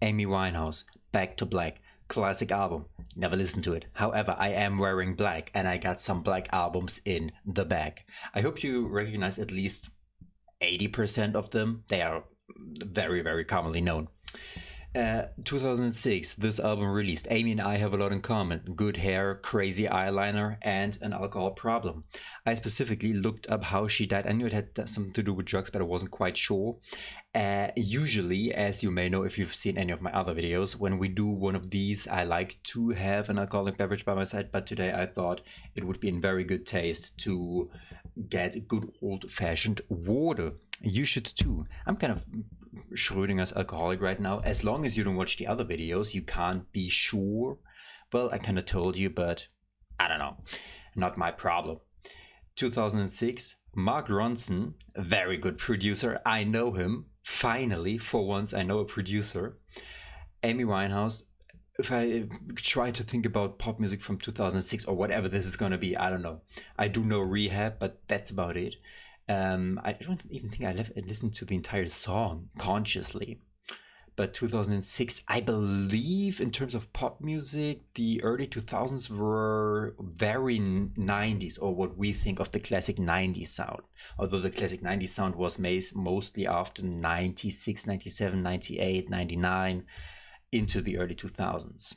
Amy Winehouse, Back to Black, classic album. Never listened to it. However, I am wearing black and I got some black albums in the bag. I hope you recognize at least 80% of them. They are very, very commonly known. 2006, this album released. Amy and I have a lot in common. Good hair, crazy eyeliner, and an alcohol problem. I specifically looked up how she died. I knew it had something to do with drugs, but I wasn't quite sure. Usually, as you may know if you've seen any of my other videos, when we do one of these, I like to have an alcoholic beverage by my side, but today I thought it would be in very good taste to get good old-fashioned water. You should too. I'm kind of Schrödinger's alcoholic right now. As long as you don't watch the other videos, you can't be sure. Well, I kind of told you, but I don't know. Not my problem. 2006, Mark Ronson, very good producer. I know him. Finally, for once, I know a producer. Amy Winehouse. If I try to think about pop music from 2006 or whatever this is going to be, I don't know. I do know Rehab, but that's about it. I don't even think I listened to the entire song consciously. But 2006, I believe in terms of pop music, the early 2000s were very 90s, or what we think of the classic 90s sound. Although the classic 90s sound was mostly after 96, 97, 98, 99, into the early 2000s.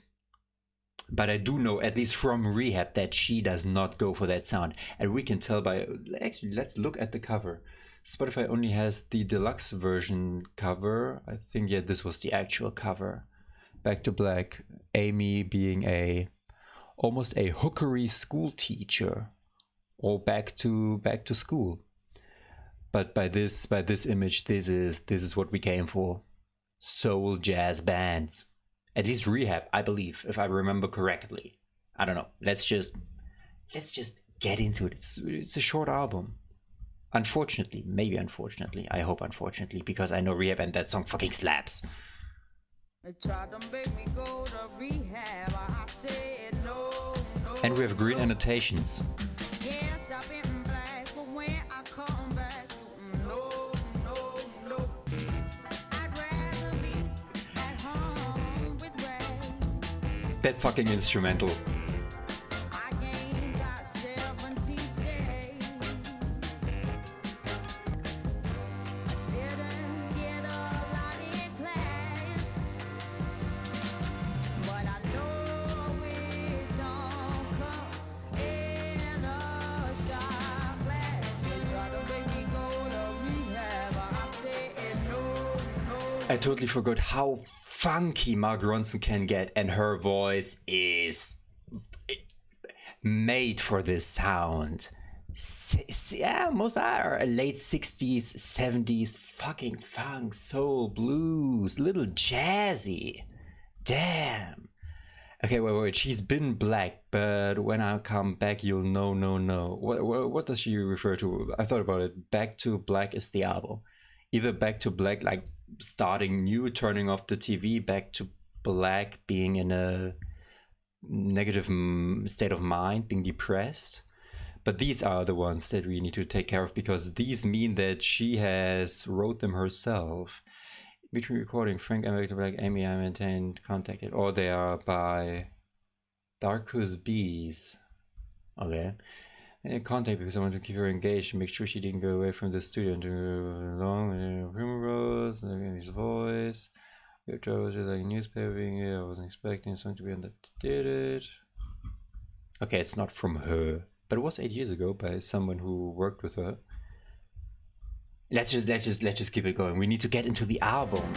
But I do know, at least from Rehab, that she does not go for that sound. And we can tell by, actually, let's look at the cover. Spotify only has the deluxe version cover. I think, yeah, this was the actual cover. Back to Black, Amy being almost a hookery school teacher, or back to school. But by this image, this is what we came for. Soul jazz bands. At least Rehab, I believe, if I remember correctly. I don't know. Let's just get into it. It's a short album. Unfortunately, maybe unfortunately, I hope unfortunately, because I know Rehab and that song fucking slaps. They tried to make me go to rehab. I said no, no. And we have green annotations. Yes, I've been black, but when I come back, no, no, no. I'd rather be at home with Ray. That fucking instrumental. I totally forgot how funky Mark Ronson can get, and her voice is made for this sound. Yeah, most are late 60s, 70s, fucking funk, soul, blues, little jazzy. Damn. Okay, wait. She's been black, but when I come back, you'll know, no. What does she refer to? I thought about it. Back to Black is the album. Either Back to Black, like starting new, turning off the TV, Back to Black, being in a negative state of mind, being depressed. But these are the ones that we need to take care of, because these mean that she has wrote them herself. Between recording, Frank and Back to Black, Amy, I maintained contacted, or they are by Darkus Bees. Okay. Contact because I want to keep her engaged and make sure she didn't go away from the studio and long Primrose, his voice. We have trouble with like a newspaper being here. I wasn't expecting something to be on that did it. Okay, it's not from her, but it was 8 years ago by someone who worked with her. Let's just keep it going. We need to get into the album.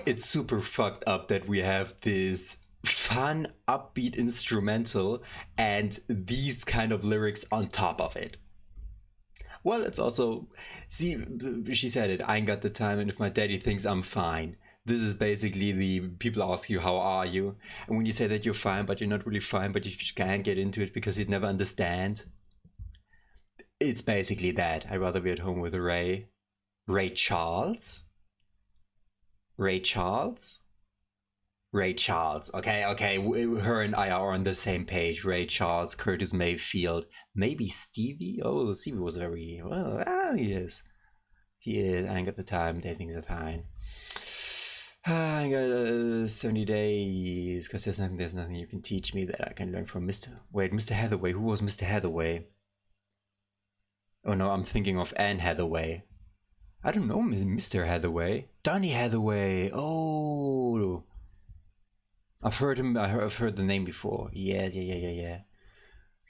It's super fucked up that we have this fun, upbeat instrumental and these kind of lyrics on top of it. Well, it's also, see, she said it, I ain't got the time, and if my daddy thinks I'm fine. This is basically the people ask you, how are you? And when you say that you're fine, but you're not really fine, but you can't get into it because you'd never understand. It's basically that. I'd rather be at home with Ray. Ray Charles? Ray Charles? Ray Charles. Okay. Her and I are on the same page. Ray Charles, Curtis Mayfield, maybe Stevie. Oh, Stevie was very well. He is. He is. I ain't got the time. They think are fine. I got 70 days because there's nothing you can teach me that I can learn from Mr. Hathaway. Who was Mr. Hathaway? Oh no, I'm thinking of Anne Hathaway. I don't know Mr. Hathaway. Donny Hathaway. Oh, I've heard him. I've heard the name before. Yeah.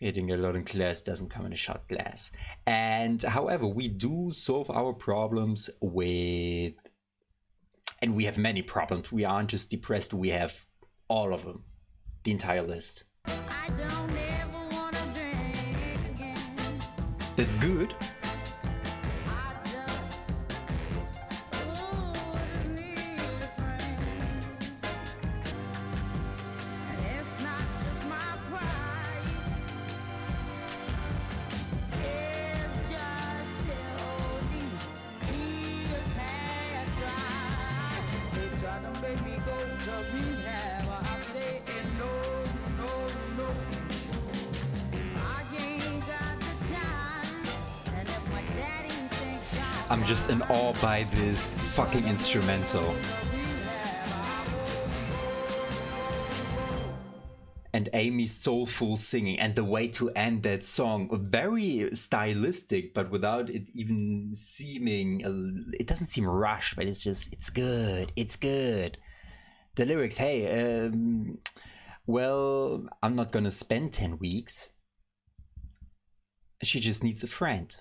Getting a lot in class doesn't come in a shot glass. And however, we do solve our problems with, and we have many problems. We aren't just depressed. We have all of them, the entire list. I don't ever wanna drink again. That's good. I'm just in awe by this fucking instrumental. And Amy's soulful singing and the way to end that song, very stylistic, but without it even seeming, it doesn't seem rushed, but it's just, it's good. The lyrics, hey, well, I'm not gonna spend 10 weeks. She just needs a friend.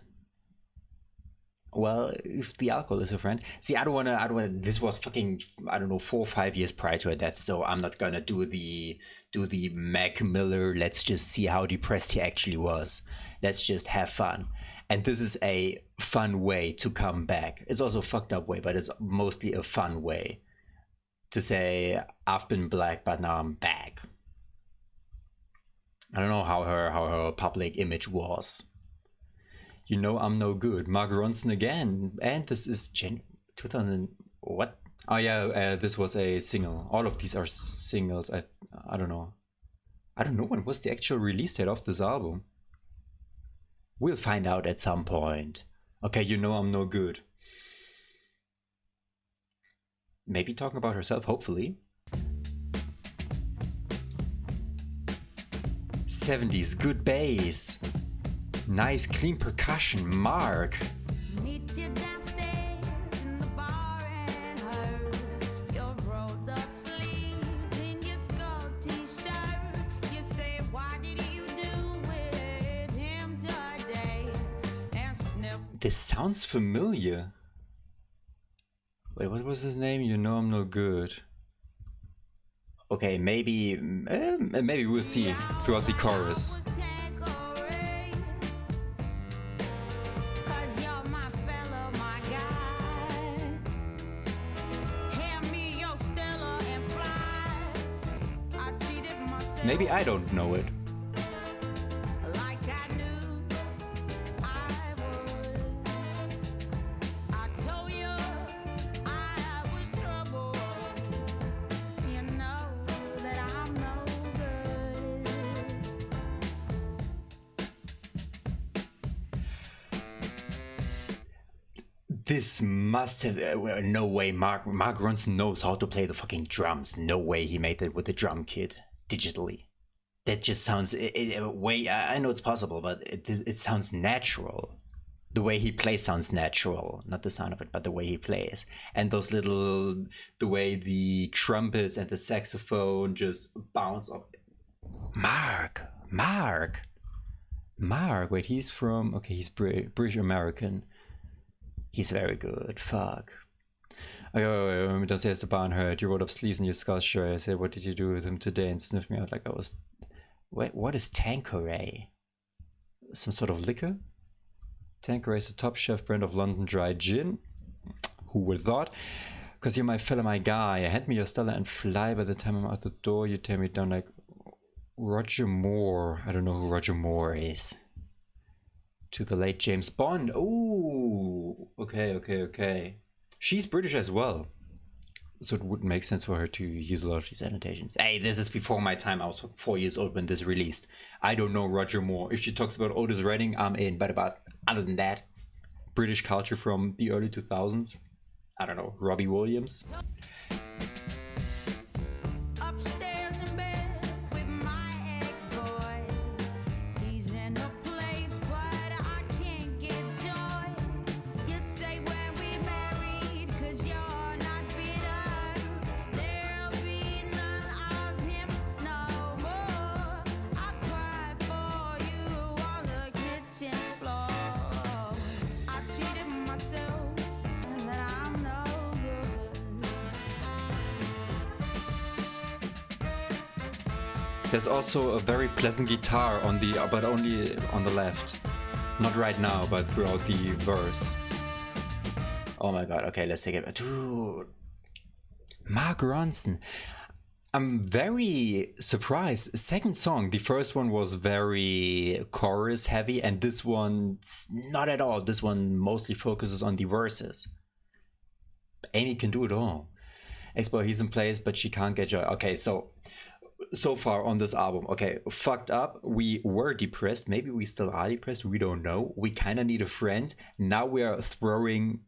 Well, if the alcohol is a friend. See, I don't wanna, this was fucking, I don't know, 4 or 5 years prior to her death, so I'm not gonna do the Mac Miller, let's just see how depressed he actually was. Let's just have fun. And this is a fun way to come back. It's also a fucked up way, but it's mostly a fun way to say, I've been black, but now I'm back. I don't know how her public image was. You know I'm no good. Mark Ronson again. And this is 2000, what? Oh yeah, this was a single. All of these are singles. I don't know. I don't know when was the actual release date of this album. We'll find out at some point. Okay, you know I'm no good. Maybe talking about herself, hopefully. 70s, good bass. Nice clean percussion, Mark. Meet you downstairs in the bar and heard your rolled up sleeves in your skull t-shirt. You say, what did you do with him today? And sniff. This sounds familiar. Wait, what was his name? You know I'm no good. Okay, maybe we'll see throughout the chorus. Maybe I don't know it. Like I knew I would. I told you I was trouble. You know that I'm no good. This must have no way Mark Ronson knows how to play the fucking drums. No way he made it with the drum kit digitally. That just sounds way. I know it's possible, but it sounds natural. The way he plays sounds natural, not the sound of it, but the way he plays. And those little, the way the trumpets and the saxophone just bounce off. Mark. Wait, he's from, okay, he's British American. He's very good. Fuck. Oh, don't say it's the barn hurt. You rolled up sleeves in your skull shirt. I said, what did you do with him today? And sniffed me out like I was... What is Tanqueray? Some sort of liquor? Tanqueray is a top chef brand of London dry gin. Who would have thought? Because you're my fella, my guy. Hand me your Stella and fly. By the time I'm out the door, you tear me down like Roger Moore. I don't know who Roger Moore is. To the late James Bond. Oh, okay. She's British as well, so it would make sense for her to use a lot of these annotations. Hey, this is before my time. I was 4 years old when this released. I don't know Roger Moore. If she talks about Otis Redding, I'm in. But other than that, British culture from the early 2000s, I don't know, Robbie Williams. There's also a very pleasant guitar on the, but only on the left. Not right now, but throughout the verse. Oh my god, okay, let's take it. Dude. Mark Ronson. I'm very surprised. Second song, the first one was very chorus heavy, and this one's not at all. This one mostly focuses on the verses. Amy can do it all. Expo, he's in place, but she can't get joy. Okay, so far on this album, okay, fucked up. We were depressed. Maybe we still are depressed. We don't know. We kind of need a friend. Now we are throwing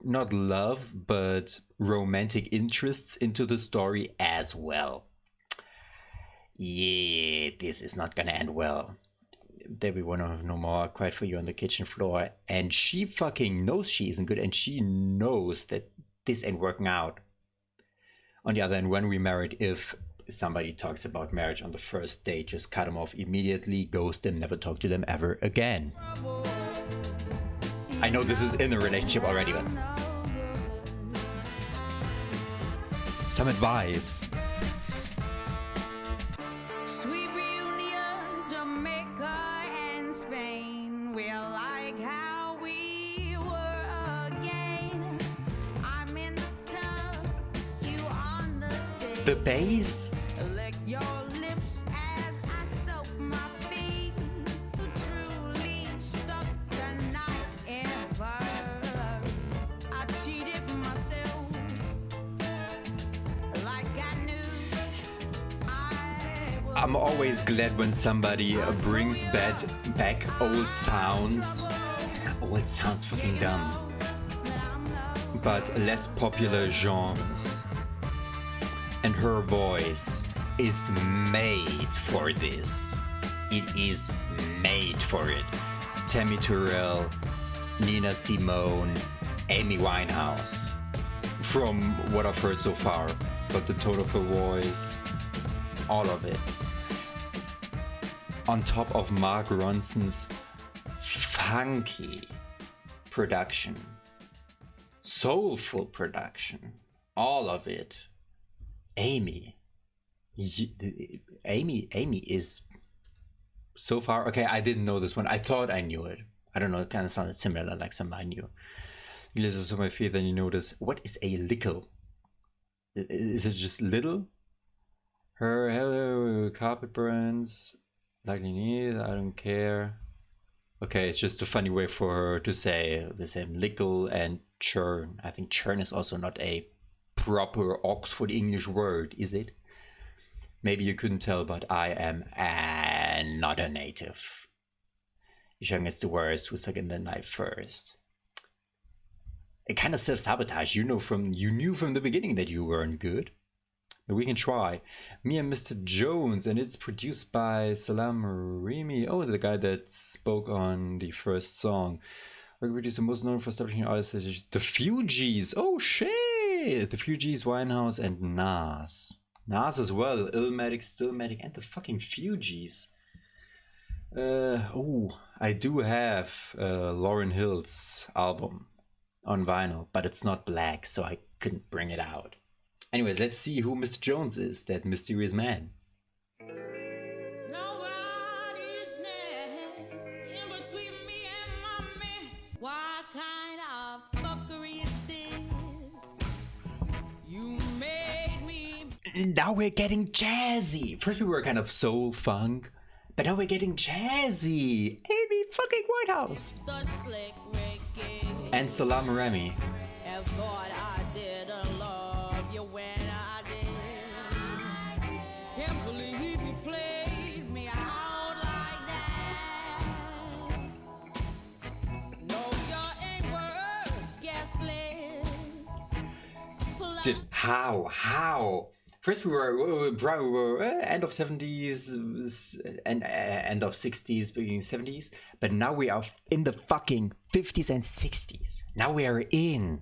not love, but romantic interests into the story as well. Yeah, this is not gonna end well. There we want to know more. Quiet for you on the kitchen floor. And she fucking knows she isn't good, and she knows that this ain't working out. On the other hand, when we married, if somebody talks about marriage on the first date, just cut them off immediately, ghost them, never talk to them ever again. I know this is in a relationship already, but some advice. Sweet reunion, Jamaica and Spain. We're like how we were again. I'm in the tub, you on the sea. The bass. Lick your lips as I soak my feet. Truly stuck the night ever. I cheated myself like I knew I would. I'm always glad when somebody brings back old sounds. Old sounds fucking dumb. But less popular genres. And her voice is made for this. It is made for it. Tammy Terrell, Nina Simone, Amy Winehouse. From what I've heard so far, but the tone of her voice, all of it. On top of Mark Ronson's funky production, soulful production, all of it. Amy is so far okay. I didn't know this one. I thought I knew it. I don't know. It kind of sounded similar, like some I knew. You listen to my feet, then you notice. What is a lickle? Is it just little? Her hello carpet burns. Likely need. I don't care. Okay, it's just a funny way for her to say the same lickle and churn. I think churn is also not a proper Oxford English word, is it? Maybe you couldn't tell, but I am not a native. Young is the worst, who's second the night first. It kind of self-sabotage. You knew from the beginning that you weren't good. But we can try. Me and Mr. Jones, and it's produced by Salam Remy. Oh, the guy that spoke on the first song. Record producer most known for establishing artists, the Fugees. Oh shit! The Fugees, Winehouse, and Nas. Nas as well. Illmatic, Stillmatic, and the fucking Fugees. I do have Lauryn Hill's album. on vinyl, but it's not black, so I couldn't bring it out. Anyways, let's see who Mr. Jones is, that mysterious man. Nobody's next in between me and my man. What kind of fuckery is this? You made me. Now we're getting jazzy. First we were kind of soul funk, but now we're getting jazzy. Amy fucking Whitehouse. The slick Ricky. And Salam Remy. Have thought I didn't love you when I did. Can't believe you played me out like that. No, you ain't worth gaslit. Did how? First we were end of 70s and end of 60s, beginning 70s, but now we are in the fucking 50s and 60s. Now we are in.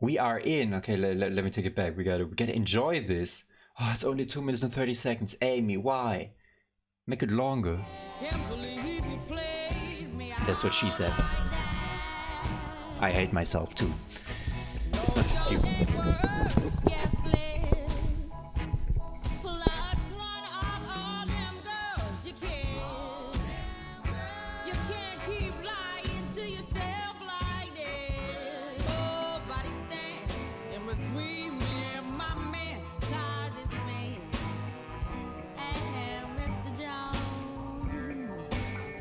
Okay, let me take it back. We gotta enjoy this. Oh, it's only 2 minutes and 30 seconds. Amy, why? Make it longer. Can't believe you played me That's what she out said. like that. I hate myself too. No, you ain't worth gaslit. Plus one of all them girls you killed. You can't keep lying to yourself like this. Nobody stands in between me and my man, 'cause it's me and Mr. Jones.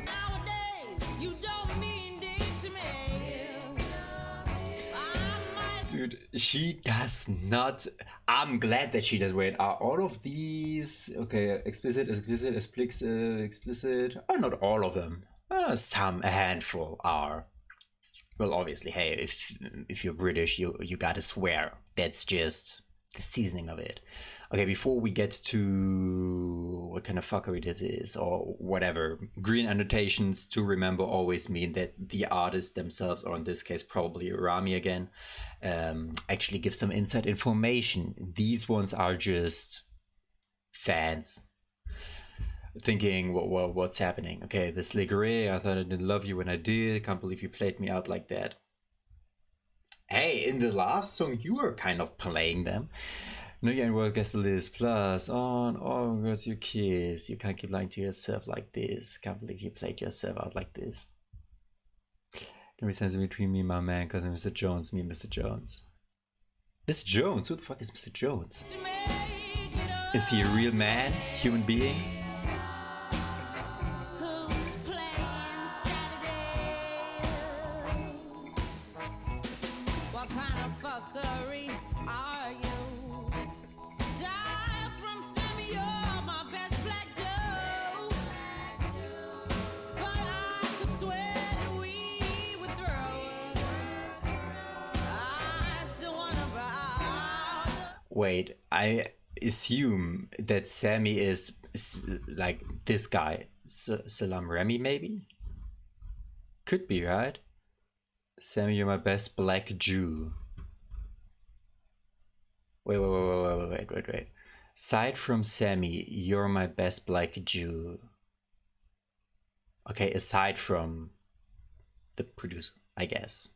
Nowadays, you don't mean dick to me. I might. Dude, she does not. I'm glad that she does. Wait, are all of these okay? Explicit. Oh, not all of them. A handful are. Well, obviously, hey, if you're British, you gotta swear. That's just the seasoning of it. Okay, before we get to what kind of fuckery this is or whatever, green annotations to remember always mean that the artists themselves, or in this case probably Rami again, actually give some inside information. These ones are just fans thinking, what's happening? Okay, the Slick Ray, I thought I didn't love you when I did. Can't believe you played me out like that. Hey, in the last song, you were kind of playing them. No, you ain't worth guest list. Plus, on all girls you kiss. You can't keep lying to yourself like this. Can't believe you played yourself out like this. Don't be sense between me and my man, cause I'm Mr. Jones, me and Mr. Jones. Mr. Jones? Who the fuck is Mr. Jones? Is he a real man? Human being? Who's playing Saturday? What kind of fuckery are you? Aside from Sammy, you're my best black Joe. But I could swear that we would throw. I still wanna bow. Wait, I assume that Sammy is like this guy. Salam Remy, maybe? Could be, right? Sammy, you're my best black Jew. Wait. Aside from Sammy, you're my best black Jew. Okay, aside from the producer, I guess.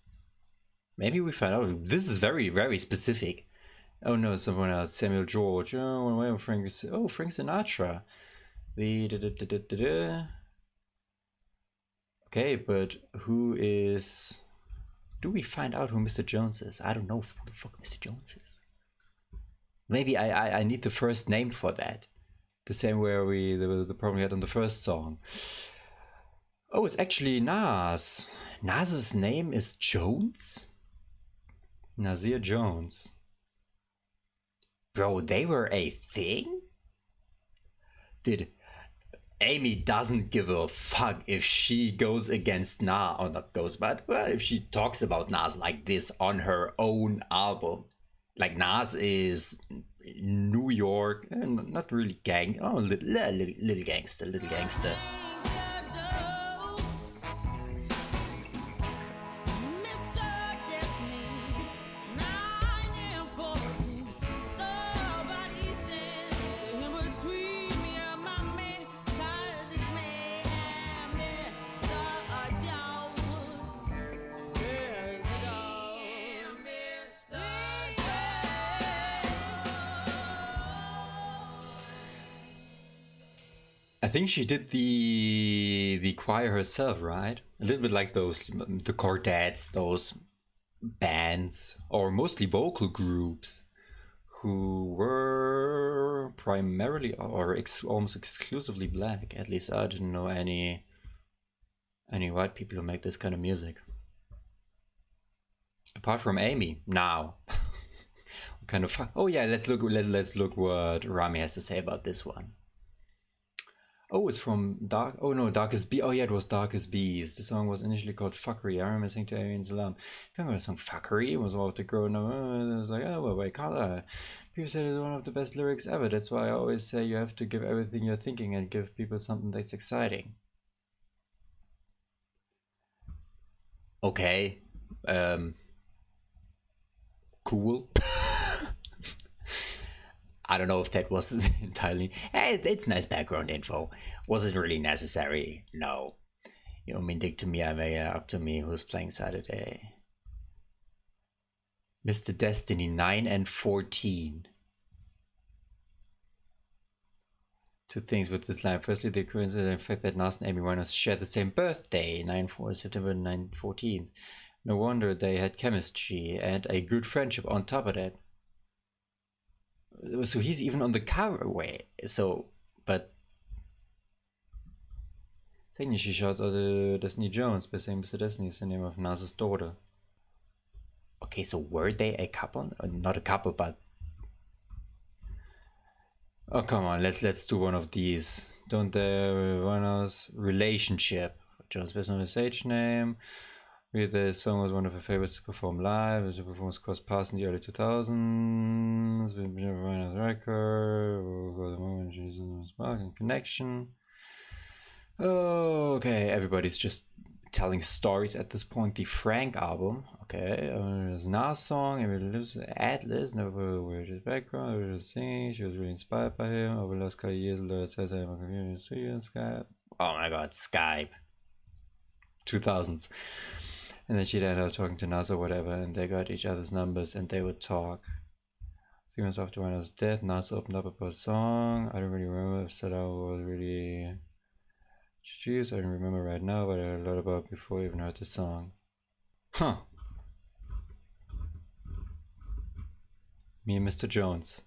Maybe we find out. This is very, very specific. Oh no, someone else. Samuel George. Oh, Frank Sinatra. Okay, but who is... Do we find out who Mr. Jones is? I don't know who the fuck Mr. Jones is. Maybe I need the first name for that. The same way the problem we had on the first song. Oh, it's actually Nas. Nas's name is Jones? Nasir Jones. Bro, they were a thing? Dude, Amy doesn't give a fuck if she goes against Nas, or not goes, but well, if she talks about Nas like this on her own album. Like Nas is New York, not really gang, oh, little gangster. I think she did the choir herself, right? A little bit like those the Chordettes, those bands, or mostly vocal groups who were primarily or almost exclusively black. At least I didn't know any white people who make this kind of music. Apart from Amy, now. What kind of oh yeah, let's look what Rami has to say about this one. Oh, it's from Dark. Oh no, Darkest Bee. Oh yeah, it was Darkest Bees. The song was initially called Fuckery. I remember saying to Amy and Salam, "You remember the song Fuckery?" It was all the girl. No, it was like, oh, well, wait, color. People said it's one of the best lyrics ever. That's why I always say you have to give everything you're thinking and give people something that's exciting. Okay, cool. I don't know if that was entirely. It's nice background info. Was it really necessary? No. You know, Mindig to me, up to me, who's playing Saturday. Mr. Destiny 9 and 14. Two things with this line. Firstly, the coincidence fact that Nas and Amy Winehouse share the same birthday, September 9/14. No wonder they had chemistry and a good friendship on top of that. So he's even on the cover. Wait, so, but technically she shouts out Destiny Jones by saying Mr. Destiny is the name of Nas's daughter. Okay, so were they a couple? Not a couple, but oh come on, let's do one of these. Don't they one else relationship? Jones based on his stage name. The song was one of her favorites to perform live. The performance cost past in the early 2000s. Record. The moment Jesus Spark and Connection. Okay, everybody's just telling stories at this point. The Frank album. Okay, there's Nas song. Everybody lives Atlas. Never weird his background. Everybody was singing. She was really inspired by him. Over the last couple of years, Lord says I'm a community studio on Skype. Oh my god, Skype. 2000s. And then she'd end up talking to Nas or whatever, and they got each other's numbers, and they would talk. 3 months after Winehouse death, Nas opened up about a song. I don't really remember if Salah was really introduced. I don't remember right now, but I heard a lot about it before I even heard the song. Huh. Me and Mr. Jones.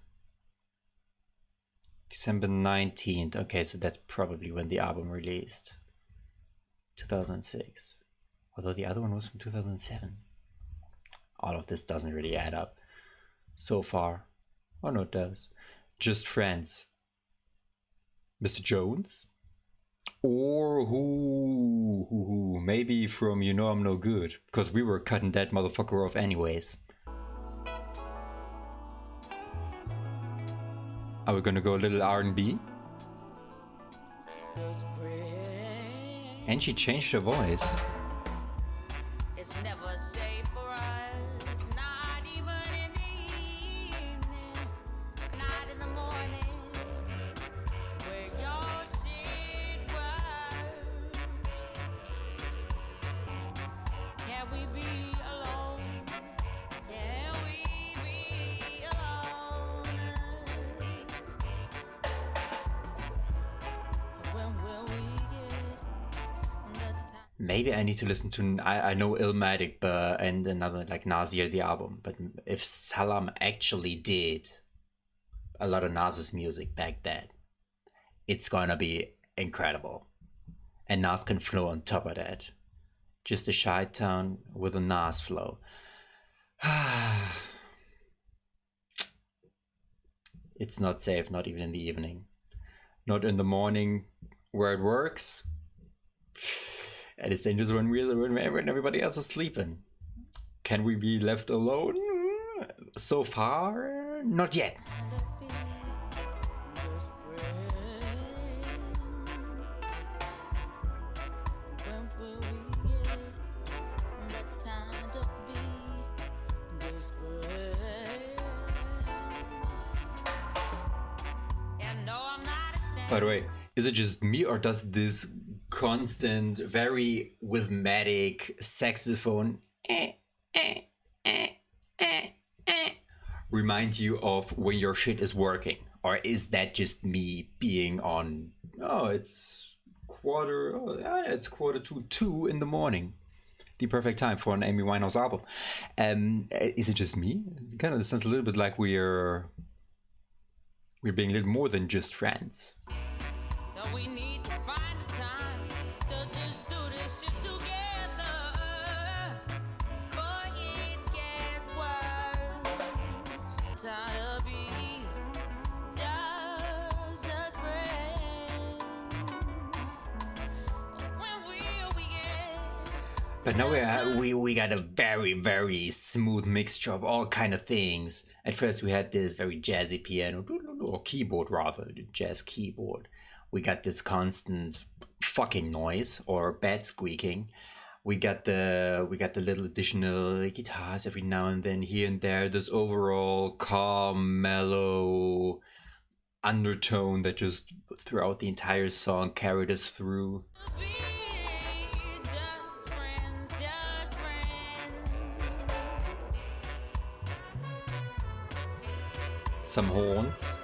December 19th. Okay, so that's probably when the album released. 2006. Although the other one was from 2007. All of this doesn't really add up so far. Oh no, it does. Just Friends. Mr. Jones? Or who? Maybe from You Know I'm No Good. Because we were cutting that motherfucker off anyways. Are we gonna go a little R&B? And she changed her voice. It's never safe for us, not even in the evening, not in the morning, where your shit was. Can we be alone? Can we be alone? When will we get the time? Maybe I need to listen to I know Illmatic and another like Nasir the album, but if Salam actually did a lot of Nas's music back then, it's gonna be incredible. And Nas can flow on top of that. Just a shy town with a Nas flow. It's not safe, not even in the evening. Not in the morning where it works. And it's dangerous when everybody else is sleeping. Can we be left alone? So far, not yet. By the way, is it just me or does this constant, very rhythmic saxophone remind you of when your shit is working Or is that just me being on, it's quarter to 2 in the morning? The perfect time for an Amy Winehouse album. Is it just me? It kind of sounds a little bit like we're being a little more than just friends. So we need to find a time to just do this shit together. For it gets worse. Tired of being just friends. When will we get? But now we got a very, very smooth mixture of all kind of things. At first we had this very jazzy piano, or keyboard rather, the jazz keyboard. We got this constant fucking noise or bad squeaking. We got the little additional guitars every now and then here and there. This overall calm, mellow undertone that just throughout the entire song carried us through. Be just friends, just friends. Some horns.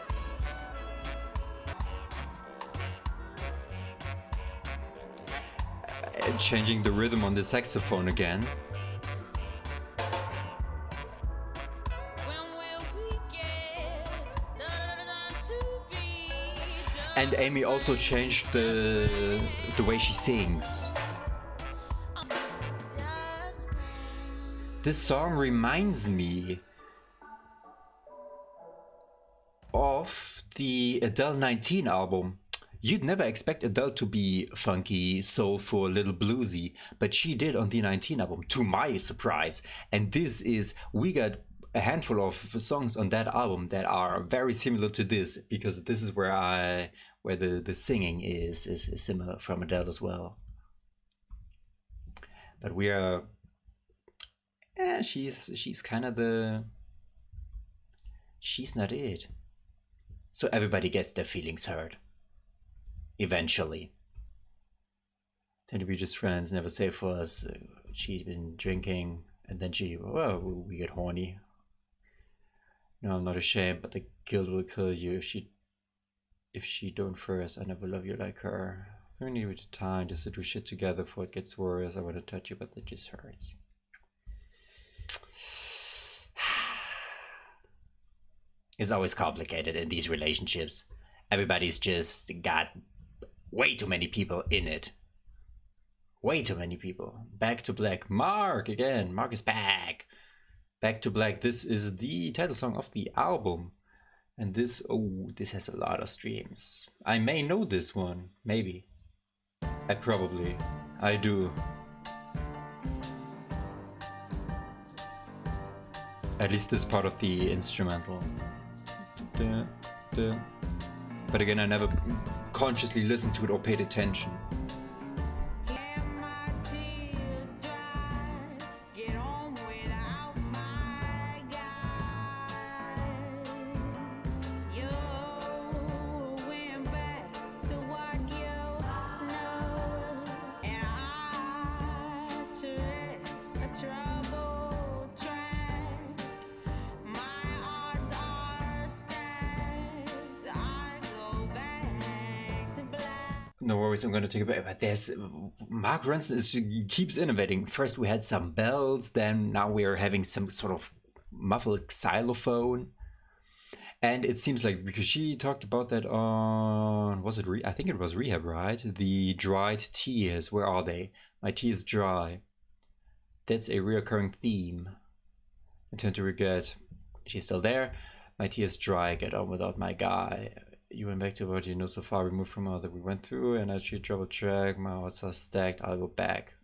Changing the rhythm on the saxophone again. When will we get to be just And Amy also changed the way she sings. This song reminds me of the Adele 19 album. You'd never expect Adele to be funky, soulful, a little bluesy, but she did on the 19 album, to my surprise. And we got a handful of songs on that album that are very similar to this, because this is where the singing is similar from Adele as well. But we are, she's kind of she's not it. So everybody gets their feelings hurt. Eventually. Tend to be just friends, never safe for us. She's been drinking, and then we get horny. No, I'm not ashamed, but the guilt will kill you if she don't first. I never love you like her. So we need the time just to do shit together before it gets worse. I want to touch you, but it just hurts. It's always complicated in these relationships. Everybody's just got way too many people in it. Way too many people. Back to Black. Mark again. Mark is back. Back to Black. This is the title song of the album. And this has a lot of streams. I may know this one. Maybe. I do. At least this part of the instrumental. But again, I never consciously listened to it or paid attention. Let my tears dry. Get on without my guy. You went back to what you know, and I took a troubled track. My odds are stacked. I go back to black. No worries, I'm gonna take it back. But there's Mark Ronson keeps innovating. First we had some bells, then now we are having some sort of muffled xylophone. And it seems like, because she talked about that on, I think it was Rehab, right? The dried tears, where are they? My tea is dry. That's a reoccurring theme. I tend to regret. She's still there. My tea is dry, get on without my guy. You went back to what you know so far removed from all that we went through, and I treat trouble track. My odds are stacked. I'll go back.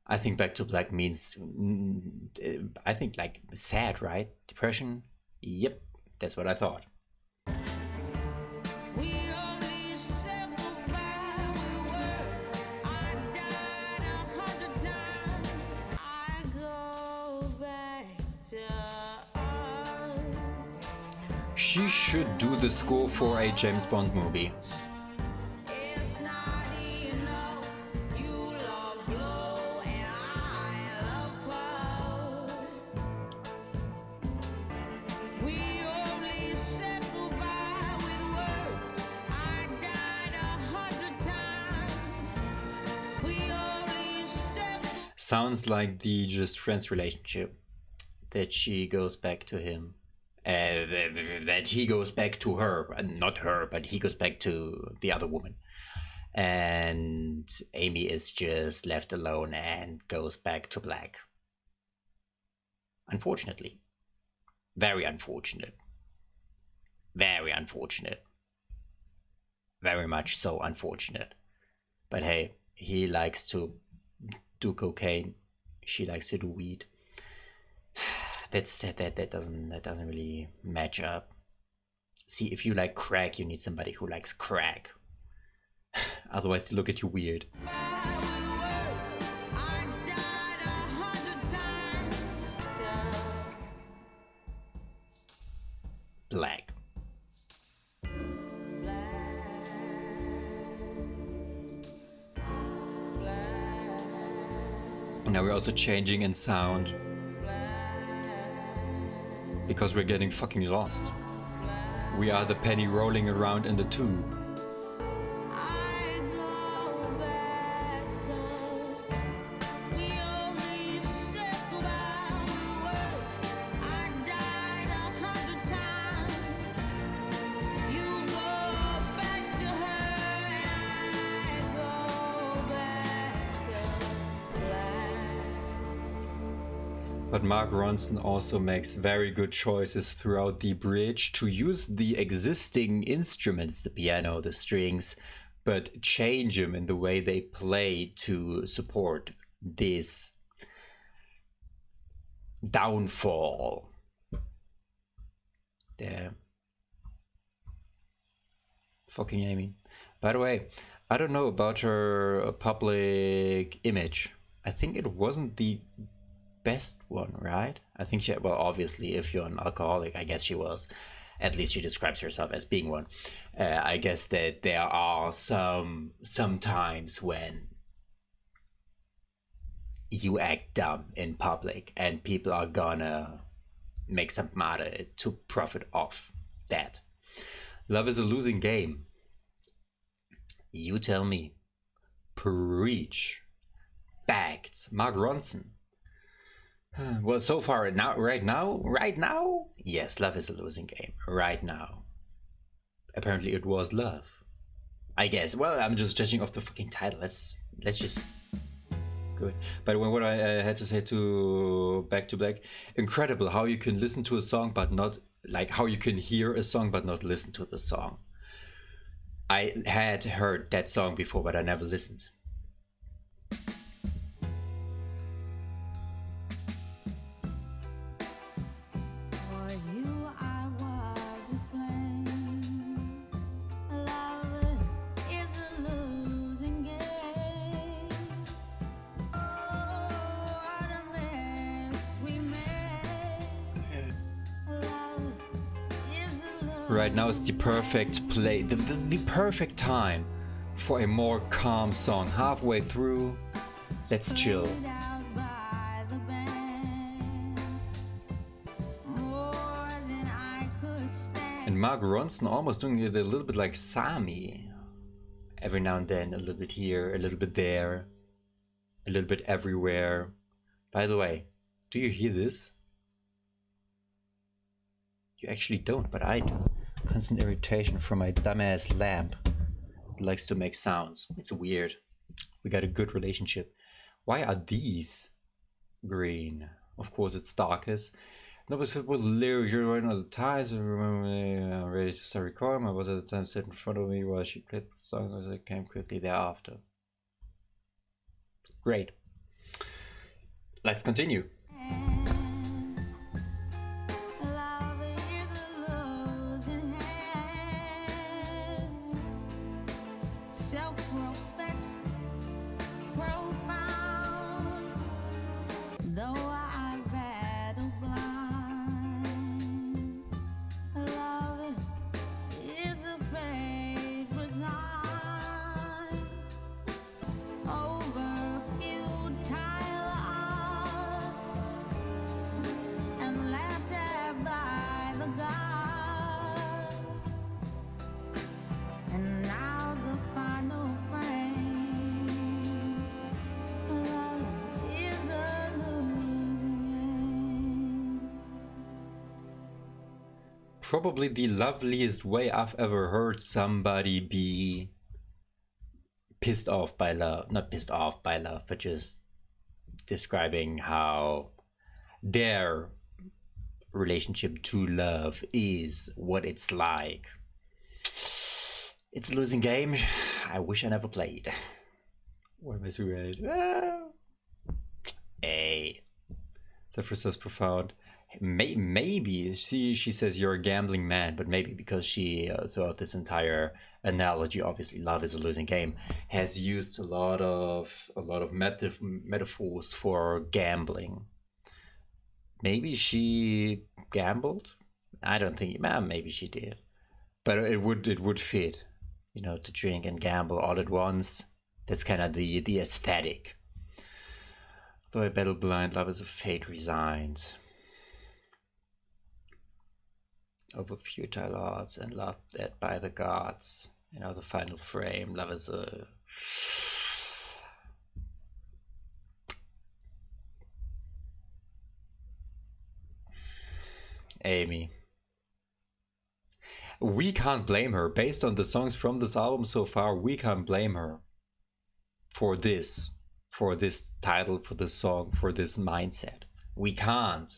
I think Back to Black means, I think like sad, right? Depression? Yep, that's what I thought. We only said goodbye with words. I died 100 times. I go back to us. She should do the score for a James Bond movie. It's not enough. You love blow and I love pow. We only said goodbye Sounds like the just friends relationship, that she goes back to him, that he goes back to her, not her, but he goes back to the other woman, and Amy is just left alone and goes back to black. Unfortunately. Very unfortunate. Very unfortunate. Very much so unfortunate. But hey, he likes to do cocaine. She likes to do weed. That doesn't really match up. See, if you like crack, you need somebody who likes crack. Otherwise, they look at you weird. Black. Now we're also changing in sound because we're getting fucking lost. We are the penny rolling around in the tube. But Mark Ronson also makes very good choices throughout the bridge to use the existing instruments, the piano, the strings, but change them in the way they play to support this downfall. There. Fucking Amy. By the way, I don't know about her public image. I think it wasn't the best one, right? I think she, well, obviously, if you're an alcoholic, I guess she was. At least she describes herself as being one. I guess that there are some times when you act dumb in public and people are gonna make something out of it to profit off that. Love is a losing game. You tell me. Preach. Facts. Mark Ronson. Well, so far, right now, yes, love is a losing game. Right now. Apparently it was love. I guess. Well, I'm just judging off the fucking title. Let's just go. But what I had to say to Back to Black, incredible how you can listen to a song but not, like, how you can hear a song but not listen to the song. I had heard that song before, but I never listened. Right now is the perfect play, the perfect time for a more calm song. Halfway through, let's chill. And Mark Ronson almost doing it a little bit like Sami. Every now and then, a little bit here, a little bit there, a little bit everywhere. By the way, do you hear this? You actually don't, but I do. Constant irritation from my dumbass lamp. It likes to make sounds. It's weird. We got a good relationship. Why are these green? Of course it's darkest. No, but it was lyrics. You're right all the times. I remember ready to start recording. I was at the time sitting in front of me while she played the song as I came quickly thereafter. Great. Let's continue. Self-professed, profound, though I battle blind. Love is a fate resigned over futile art and laughed at by the gods. And now the final frame probably the loveliest way I've ever heard somebody be pissed off by love. Not pissed off by love, but just describing how their relationship to love is, what it's like. It's a losing game. I wish I never played. What was we Hey. Zephyrus says profound. Maybe she says you're a gambling man, but maybe because she throughout this entire analogy, obviously love is a losing game, has used a lot of metaphors for gambling. Maybe she gambled. I don't think. Maybe she did, but it would fit, you know, to drink and gamble all at once. That's kind of the aesthetic. Though I battle blind, love is a fate resigned over futile odds and love that by the gods. You know, the final frame. Love is a Amy. We can't blame her. Based on the songs from this album so far, we can't blame her for this title, for this song, for this mindset. We can't,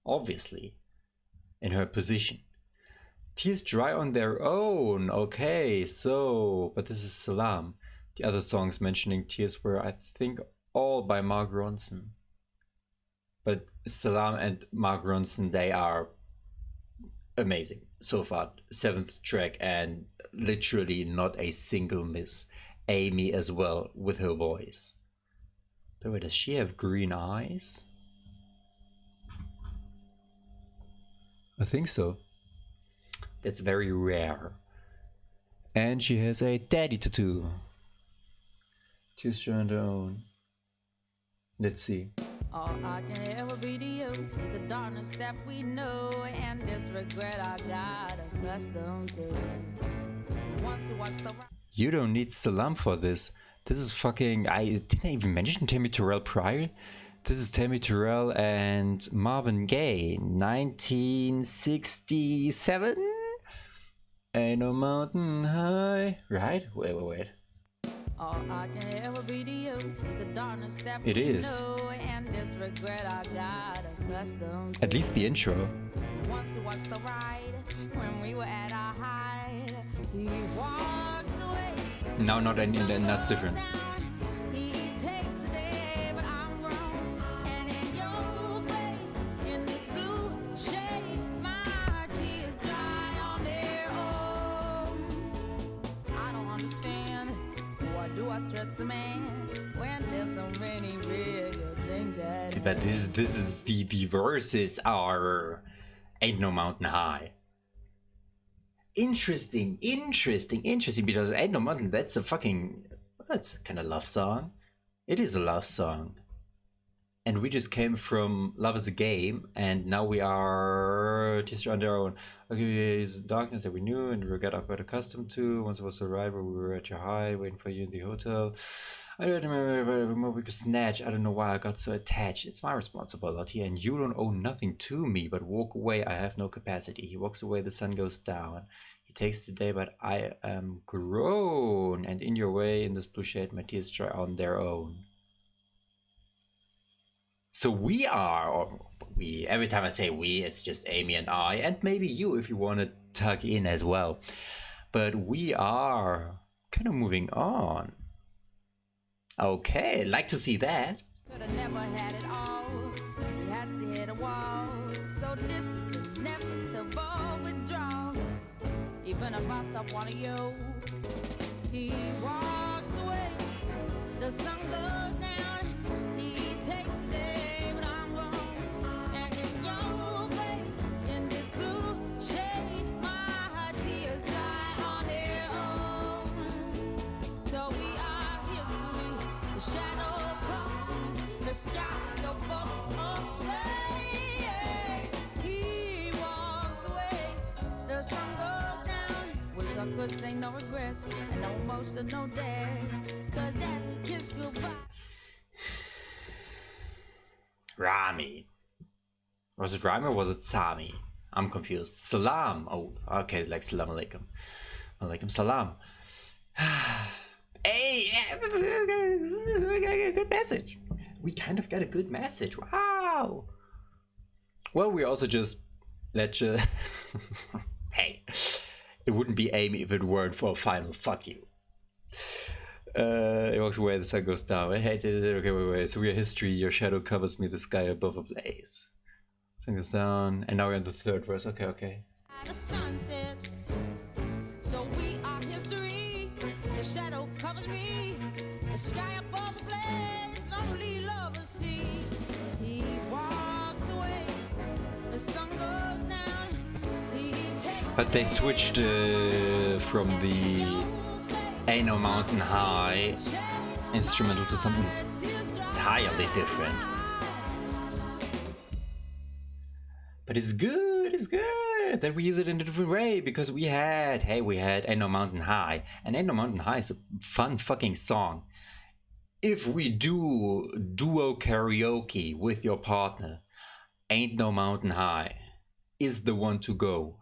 obviously, in her position. Tears dry on their own. Okay, so, but this is Salam. The other songs mentioning tears were, I think, all by Mark Ronson. But Salam and Mark Ronson, they are amazing so far. 7th track and literally not a single miss. Amy as well with her voice. But wait, does she have green eyes? I think so. That's very rare. And she has a daddy tattoo. Tears dry on their own. Let's see. All I can ever be to you is the darkness that we know and this regret I got accustomed to. Once was the You don't need Salam for this. This is fucking... didn't I even mention Tammy Terrell prior? This is Tammy Terrell and Marvin Gaye, 1967? Ain't no mountain high. Right? Wait. all I can ever be to you is the darkness that It we is. know and this regret I got accustomed to. At least the intro. Once was the ride when we were at our height. He walks away. No, not any, that's different. He takes the day, but I'm grown. And in your way, in this blue shade, my tears dry on their own. I don't understand. Why do I stress the man when there's so many bigger things at hand? But this is the verses are Ain't No Mountain High. Interesting, because Ain't No Mountain, that's a kind of love song. It is a love song. And we just came from Love is a Game, and now we are just on their own. Okay, it's darkness that we knew and we got accustomed to. Once it was a rival, we were at your high, waiting for you in the hotel. I don't remember we could snatch. I don't know why I got so attached. It's my responsibility, and you don't owe nothing to me, but walk away. I have no capacity. He walks away, the sun goes down. He takes the day, but I am grown, and in your way, in this blue shade, my tears dry on their own. So we are, or we, every time I say we, it's just Amy and I, and maybe you if you want to tuck in as well. But we are kind of moving on. Okay, like to see that. Could have never had it all. We had to hit a wall. So this is inevitable withdrawal. Even if I stop wanting you, he walks away. The sun goes down. He takes the day, but I'm gone. And in your way, in this blue shade, my tears dry on their own. So we are history. The shadow comes, the sky go away. He walks away, the sun goes down. Wish I could say no regrets and no emotion, no day. Cause as we kiss goodbye. Rami. Was it Rami or was it Sami? I'm confused. Salam. Oh, okay, like salam alaikum. Alaikum salam. Hey, we got a good message. We kind of got a good message. Wow. Well, we also just let you. Hey, it wouldn't be Amy if it weren't for a final fuck you. It walks away, the sun goes down. Hey, okay, wait. So we are history. Your shadow covers me, the sky above ablaze. Sun goes down, and now we're in the third verse. Okay. The sun sets, so we are history. The shadow covers me, the sky above the blaze, lonely lovers see. He walks away, the sun goes down. He takes But they switched from the Ain't No Mountain High instrumental to something entirely different. But it's good that we use it in a different way, because we had Ain't No Mountain High, and Ain't No Mountain High is a fun fucking song. If we do duo karaoke with your partner, Ain't No Mountain High is the one to go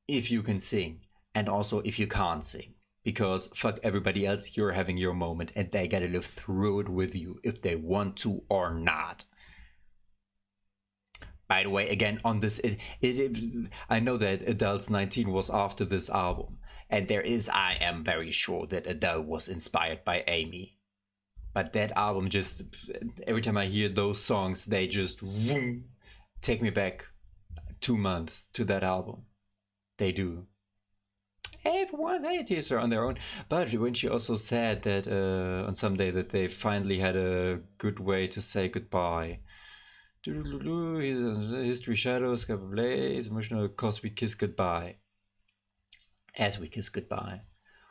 if you can sing, and also if you can't sing, because fuck everybody else, you're having your moment and they gotta live through it with you if they want to or not. By the way, again, on this, I know that Adele's 19 was after this album, and I am very sure that Adele was inspired by Amy. But that album just, every time I hear those songs, they just take me back 2 months to that album. They do. Everyone, they teaser on their own. But when she also said that on some day that they finally had a good way to say goodbye. History shadows, blaze, emotional, cause we kiss goodbye. As we kiss goodbye.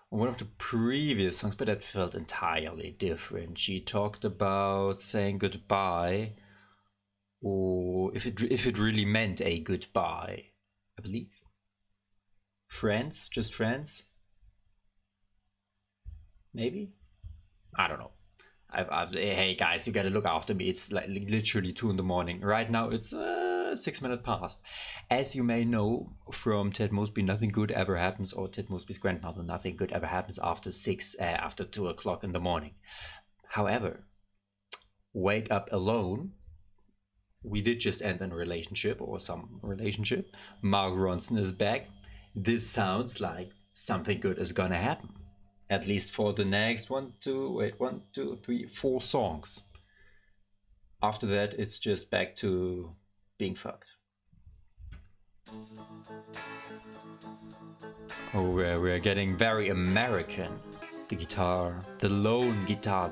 One of the previous songs, but that felt entirely different. She talked about saying goodbye, or if it really meant a goodbye, I believe. Friends, just friends. Maybe, I don't know. Hey guys, you gotta look after me. It's like literally 2 a.m. Right now it's 6 minutes past. As you may know from Ted Mosby, nothing good ever happens, or Ted Mosby's grandmother, nothing good ever happens after 2 o'clock in the morning. However, Wake Up Alone, we did just end a relationship, or some relationship. Mark Ronson is back. This sounds like something good is gonna happen. At least for the next 4 songs. After that, it's just back to being fucked. Oh, we're getting very American. The guitar, the lonely guitar,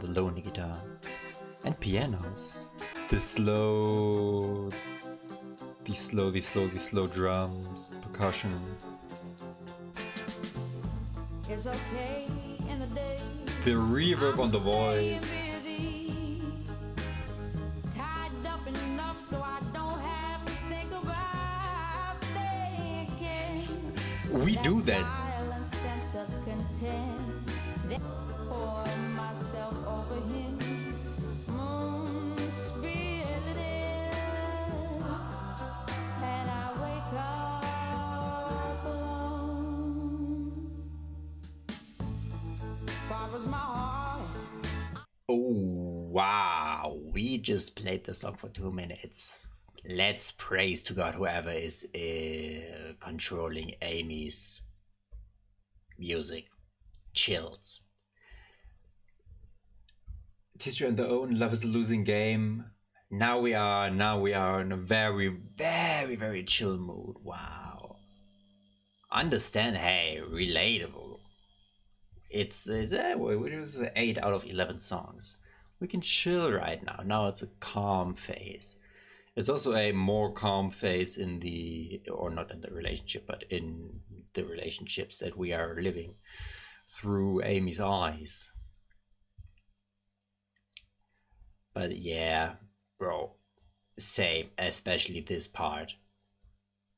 and pianos. The slow drums, percussion. It's okay in the day. The reverb on the voice. Tied up enough so I don't have to think about thinking. We do that. Silent sense of content. Pour myself over him. Spill it in. And I wake up alone. Barbara's my heart. Oh, wow. We just played the song for 2 minutes. Let's praise to God whoever is controlling Amy's music. Chills. History on their own, Love is a Losing Game. Now we are in a very, very, very chill mood. Wow. Understand, hey, relatable. It was 8 out of 11 songs. We can chill right now. Now it's a calm phase. It's also a more calm phase in the, or not in the relationship, but in the relationships that we are living through Amy's eyes. But yeah, bro, same, especially this part.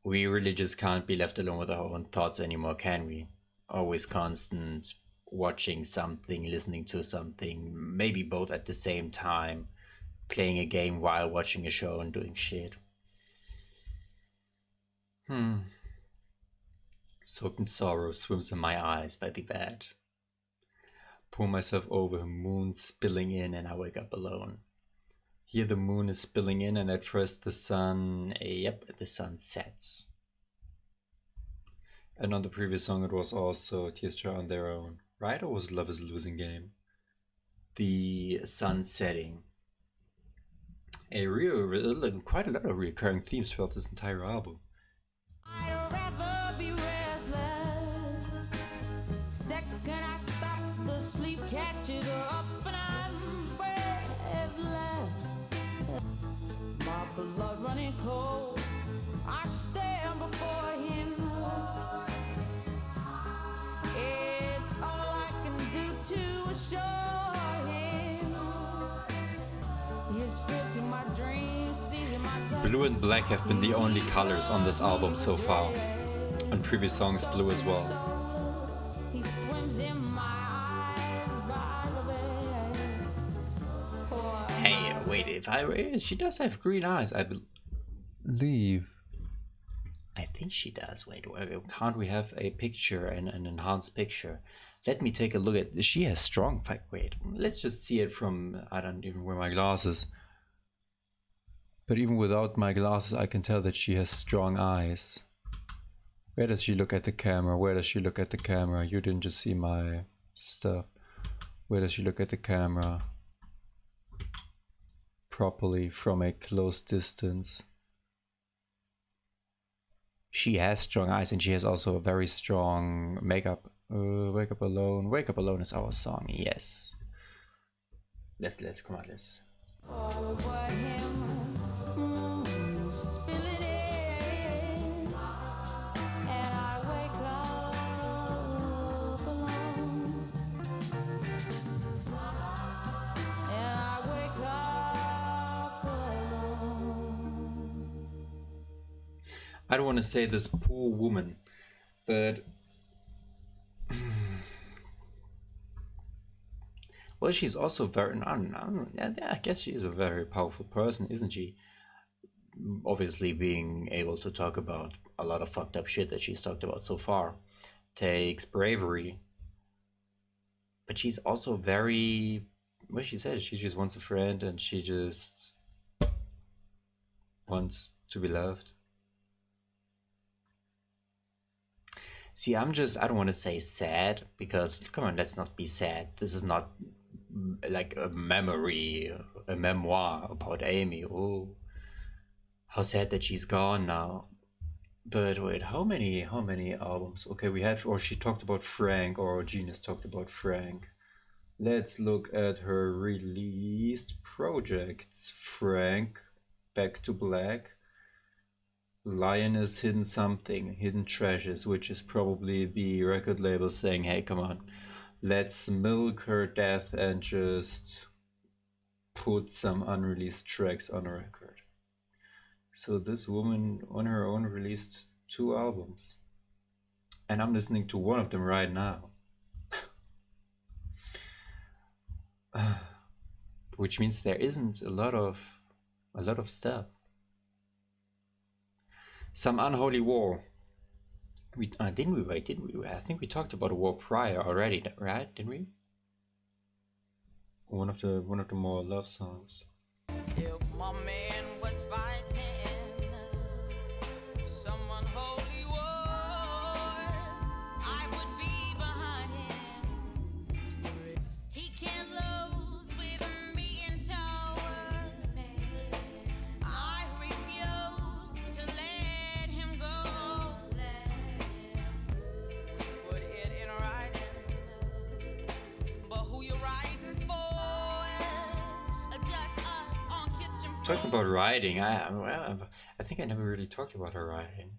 We really just can't be left alone with our own thoughts anymore, can we? Always constant watching something, listening to something, maybe both at the same time, playing a game while watching a show and doing shit. Soaked in sorrow swims in my eyes by the bed. Pull myself over, moon spilling in, and I wake up alone. Here the moon is spilling in, and at first the sun, the sun sets. And on the previous song it was also Tears Dry on Their Own, right? Or was Love is a Losing Game? The sun setting. Quite a lot of recurring themes throughout this entire album. I'd rather be restless. Second I stop, the sleep catches up and I'm breathless. My blood running cold, I stand before him. It's all I can do to assure him. His face in my dreams, seizing my guts. Blue and black have been the only colors on this album so far. On previous songs, blue as well. He swims in my eyes by the bed. Hey, wait, she does have green eyes, I believe. I think she does. Wait, can't we have a picture, an enhanced picture? Let me take a look at. She has strong. Wait, let's just see it from. I don't even wear my glasses. But even without my glasses, I can tell that she has strong eyes. Where does she look at the camera? Where does she look at the camera? You didn't just see my stuff. Where does she look at the camera? Properly from a close distance. She has strong eyes, and she has also a very strong makeup. Wake Up Alone. Wake Up Alone is our song. Yes. Let's come on. Let's. Over him, spilling in, and I wake up alone. And I wake up alone. I don't want to say this poor woman, but well, she's also very. I guess she's a very powerful person, isn't she? Obviously, being able to talk about a lot of fucked up shit that she's talked about so far takes bravery. But she's also very. Well, she said she just wants a friend, and she just wants to be loved. See, I don't want to say sad, because, come on, let's not be sad. This is not like a memoir about Amy. Oh, how sad that she's gone now. But wait, how many albums? Okay, we have, or she talked about Frank, or Genius talked about Frank. Let's look at her released projects. Frank, Back to Black, Lioness, Hidden Something, Hidden Treasures, which is probably the record label saying, hey, come on, let's milk her death and just put some unreleased tracks on a record. So this woman on her own released 2 albums. And I'm listening to one of them right now. Which means there isn't a lot of stuff. Some Unholy War. Didn't we? I think we talked about a war prior already, right? Didn't we? One of the more love songs. If my man was fighting some unholy war, I would be behind him. He can't lose with me in tower. I refuse to let him go. Put it in writing, but who you writing for? Just us on kitchen floor. Talking about writing, I think I never really talked about her writing.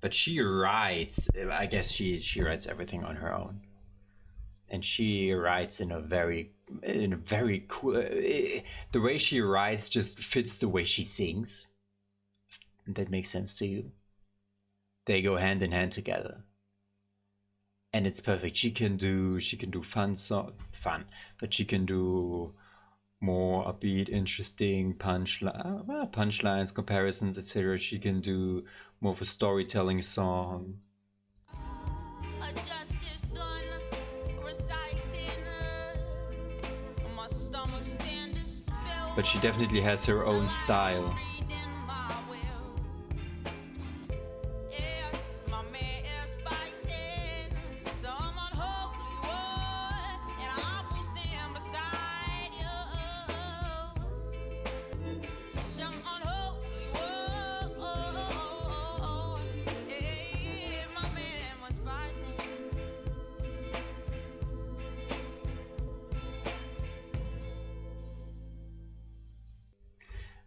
But she writes. I guess she writes everything on her own, and she writes in a very cool. The way she writes just fits the way she sings. That makes sense to you? They go hand in hand together, and it's perfect. She can do fun, but she can do more upbeat, interesting punchlines, comparisons, etc. She can do more of a storytelling song. A justice done reciting. My stomach stand is spell. But she definitely has her own style. Reading my will. Yeah, my man is fighting some unholy war, and I will stand beside you. Some unholy war. Yeah, my man was fighting.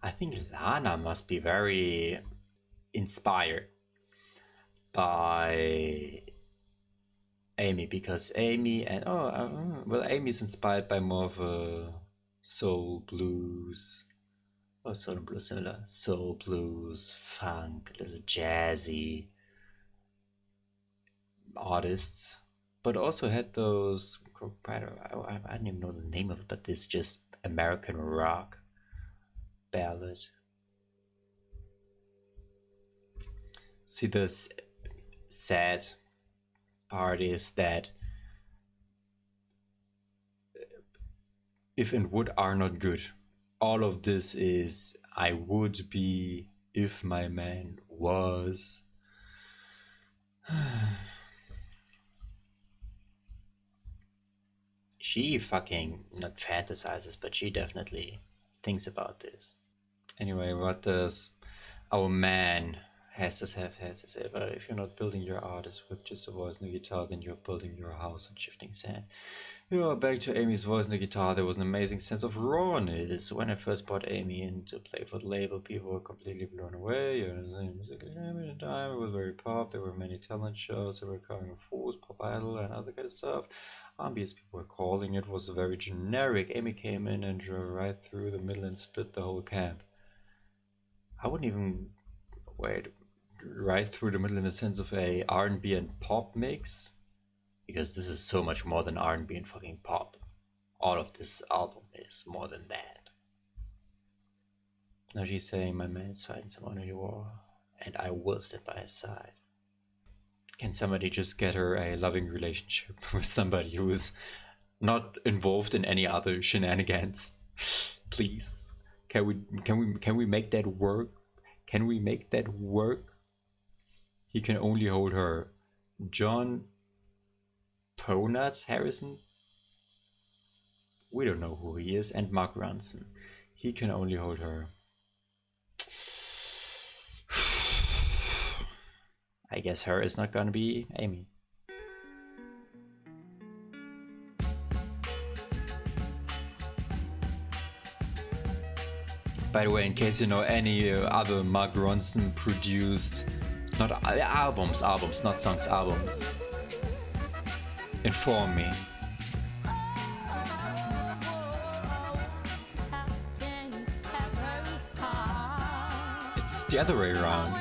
I think Lana must be very inspired by Amy, because Amy and Amy's inspired by more of a soul blues, similar soul blues, funk, a little jazzy artists, but also had those I don't even know the name of it, but this just American rock ballad. See, this sad part is that if and would are not good. All of this is I would be if my man was. She fucking not fantasizes, but she definitely thinks about this. Anyway, what does our man has to say? Well, if you're not building your artist with just a voice and a guitar, then you're building your house on shifting sand. We are back to Amy's voice and the guitar. There was an amazing sense of rawness. When I first brought Amy in to play for the label, people were completely blown away. At the time, it was very pop. There were many talent shows. They were covering Fools, Pop Idol, and other kind of stuff. Ambience, people were calling it, was very generic. Amy came in and drove right through the middle and split the whole camp. I wouldn't even wait right through the middle in the sense of a R&B and pop mix, because this is so much more than R&B and fucking pop. All of this album is more than that. Now she's saying my man is fighting someone in the war, and I will stand by his side. Can somebody just get her a loving relationship with somebody who's not involved in any other shenanigans? Please. Can we make that work? Can we make that work? He can only hold her. John Ponat Harrison? We don't know who he is. And Mark Ronson. He can only hold her. I guess her is not gonna be Amy. By the way, in case you know any other Mark Ronson produced, not albums, not songs, albums, inform me. It's the other way around.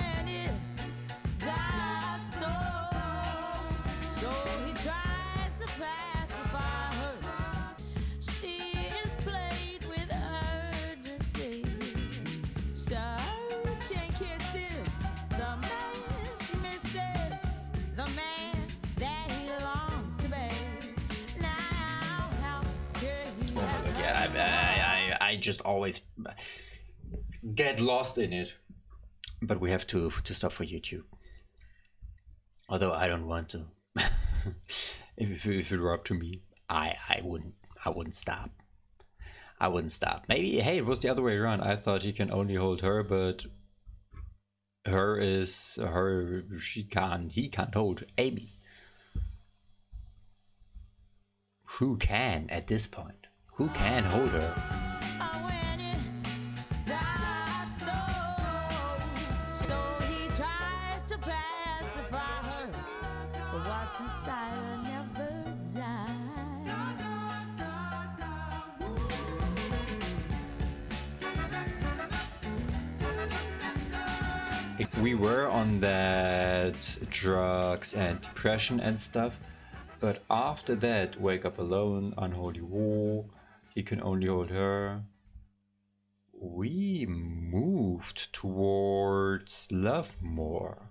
I just always get lost in it. But we have to stop for YouTube. Although I don't want to. if it were up to me, I wouldn't stop. I wouldn't stop. Maybe, hey, it was the other way around. I thought he can only hold her, but he can't hold Amy. Who can at this point? Who can hold her? We were on that drugs and depression and stuff, but after that, Wake Up Alone, Unholy War, You can only hold her. We moved towards love more,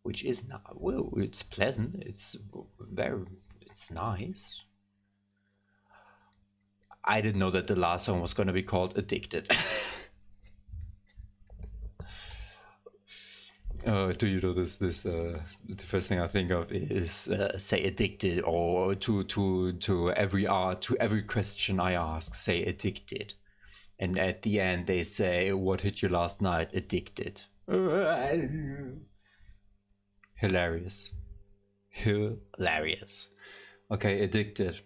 which is not, well, it's pleasant, it's nice. I didn't know that the last song was gonna be called Addicted. Do you know this? The first thing I think of is say addicted, or to every question I ask, say addicted, and at the end they say, "What hit you last night?" Addicted. Hilarious. Okay, addicted.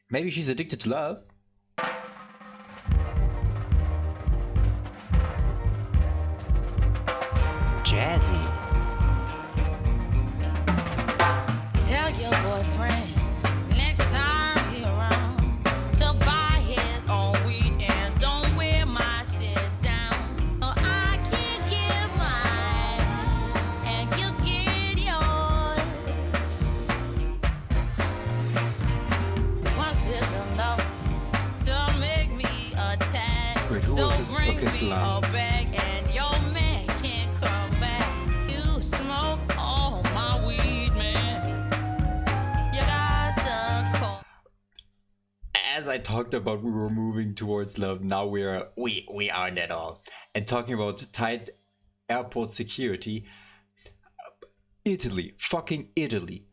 Maybe she's addicted to love. Jazzy. Tell your boyfriend next time he around to buy his own weed and don't wear my shit down. So I can give mine and you get yours. Once is enough to make me attack. Wait, who So was this? bring Okay, me Salam. a bag and your man can't come back. You smoke all my weed, man. You got to call. As I talked about, we were moving towards love. Now we aren't at all. And talking about tight airport security, Italy, fucking Italy.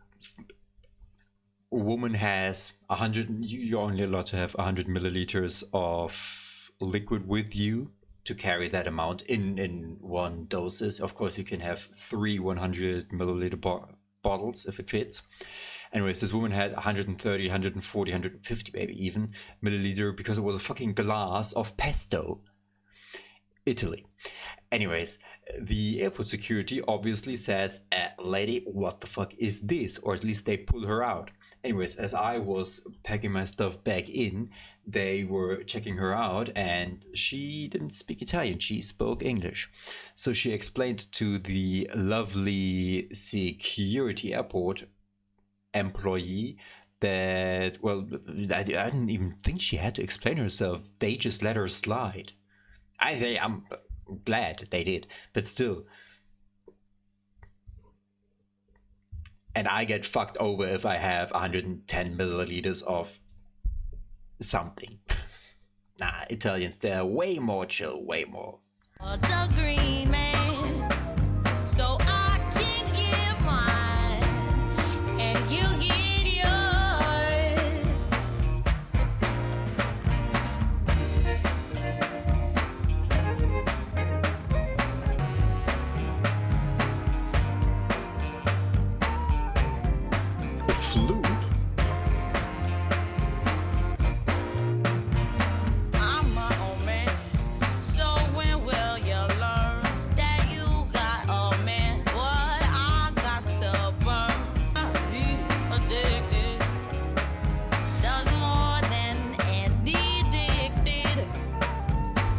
A woman has 100. You're only allowed to have 100 milliliters of liquid with you to carry that amount in one doses. Of course, you can have 3 100 milliliter bottles if it fits. Anyways, this woman had 130, 140, 150 maybe even milliliter because it was a fucking glass of pesto. Italy. Anyways, the airport security obviously says, lady, what the fuck is this? Or at least they pull her out. Anyways, as I was packing my stuff back in, they were checking her out and she didn't speak Italian, she spoke English. So she explained to the lovely security airport employee that, well, I didn't even think she had to explain herself. They just let her slide. I'm glad they did, but still. And I get fucked over if I have 110 milliliters of something. Nah, Italians, they're way more chill, way more. The green man, so I can give mine and you get yours. The flute? I'm my own man, so when will you learn that you got a man? What I got to burn, I be addicted. Does more than any addicted.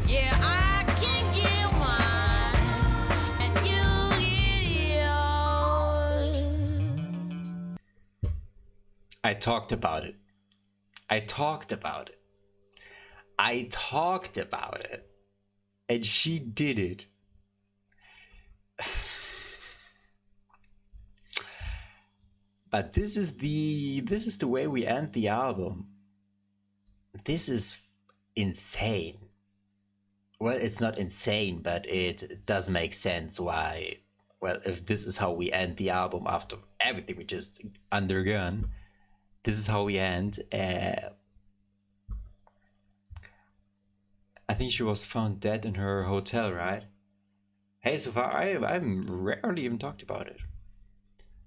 Yeah, I can give mine and you get yours. I talked about it. And she did it. But this is the way we end the album. This is insane. Well, it's not insane, but it does make sense why. Well, if this is how we end the album after everything we just undergone, this is how we end. I think she was found dead in her hotel, right? Hey, so far I've rarely even talked about it.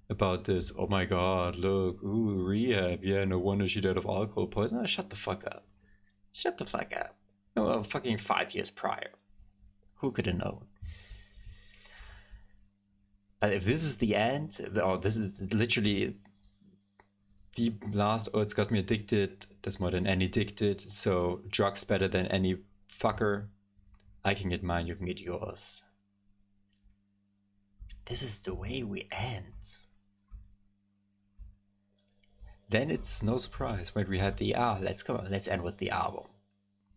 About this. Oh my god, look, ooh, rehab. Yeah, no wonder she died of alcohol poisoning. Oh, shut the fuck up. Shut the fuck up. Oh, well, fucking 5 years prior. Who could have known? But if this is the end, or this is literally the last, oh, it's got me addicted. That's more than any addicted. So drugs better than any fucker. I can get mine, you can get yours. This is the way we end. then it's no surprise when we had the let's end with the album.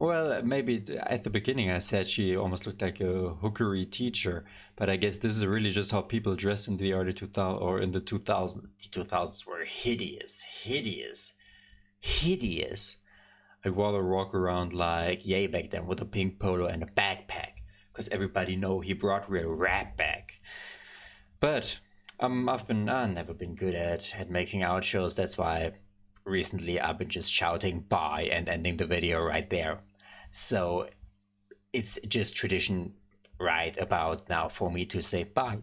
Well, maybe at the beginning I said she almost looked like a hookery teacher, but I guess this is really just how people dressed in the early 2000 or in the 2000s. The 2000s were hideous. I'd rather walk around like Ye back then with a pink polo and a backpack, because everybody know he brought real rap back. But I've never been good at making outros. That's why recently I've been just shouting bye and ending the video right there. So it's just tradition right about now for me to say bye.